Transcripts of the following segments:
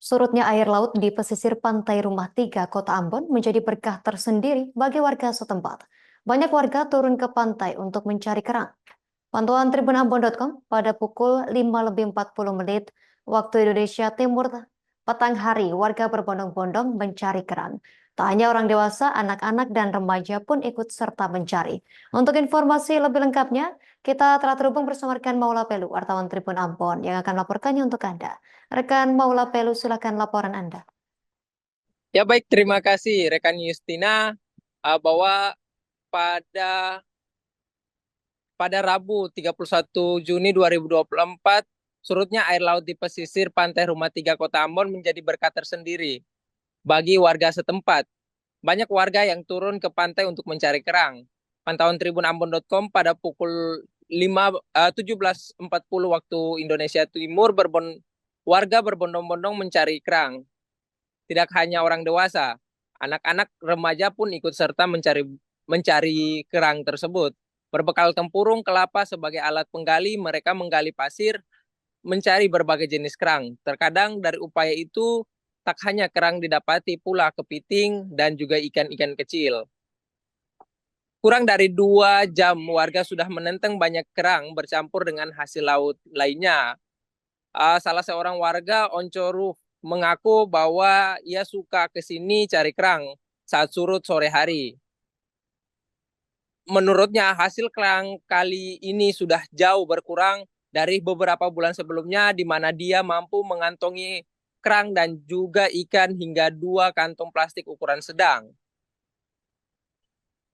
Surutnya air laut di pesisir pantai Rumah Tiga, Kota Ambon menjadi berkah tersendiri bagi warga setempat. Banyak warga turun ke pantai untuk mencari kerang. Pantauan tribunambon.com pada pukul 5:40 waktu Indonesia Timur petang hari, warga berbondong-bondong mencari kerang. Tak hanya orang dewasa, anak-anak dan remaja pun ikut serta mencari. Untuk informasi lebih lengkapnya, kita telah terhubung bersama rekan Maula Pelu, wartawan Tribun Ambon, yang akan melaporkannya untuk Anda. Rekan Maula Pelu, silakan laporan Anda. Ya baik, terima kasih rekan Justina, bahwa pada pada Rabu 31 Juni 2024 surutnya air laut di pesisir pantai Rumah Tiga Kota Ambon menjadi berkah tersendiri bagi warga setempat. Banyak warga yang turun ke pantai untuk mencari kerang. Pantauan tribunambon.com pada pukul 17.40 waktu Indonesia Timur warga berbondong-bondong mencari kerang. Tidak hanya orang dewasa, anak-anak remaja pun ikut serta mencari kerang tersebut. Berbekal tempurung kelapa sebagai alat penggali, mereka menggali pasir, mencari berbagai jenis kerang. Terkadang dari upaya itu tak hanya kerang didapati, pula kepiting dan juga ikan-ikan kecil. Kurang dari 2 jam warga sudah menenteng banyak kerang bercampur dengan hasil laut lainnya. Salah seorang warga Oncoruf mengaku bahwa ia suka ke sini cari kerang saat surut sore hari. Menurutnya hasil kerang kali ini sudah jauh berkurang dari beberapa bulan sebelumnya, di mana dia mampu mengantongi kerang dan juga ikan hingga 2 kantong plastik ukuran sedang.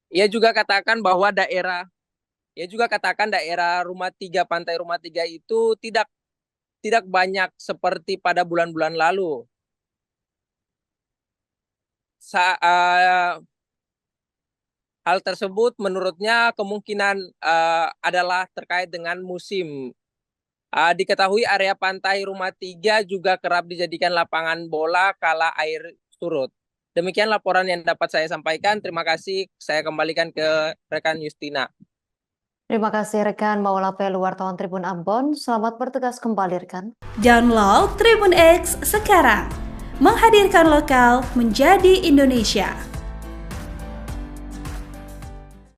Ia juga katakan bahwa daerah Rumah Tiga, Pantai Rumah Tiga itu tidak banyak seperti pada bulan-bulan lalu. Hal tersebut menurutnya kemungkinan adalah terkait dengan musim. Diketahui area pantai Rumah Tiga juga kerap dijadikan lapangan bola kala air surut. Demikian laporan yang dapat saya sampaikan. Terima kasih. Saya kembalikan ke rekan Justina. Terima kasih rekan Maula Pelu, wartawan Tribun Ambon. Selamat bertugas kembali rekan. Download Tribun X sekarang. Menghadirkan lokal menjadi Indonesia.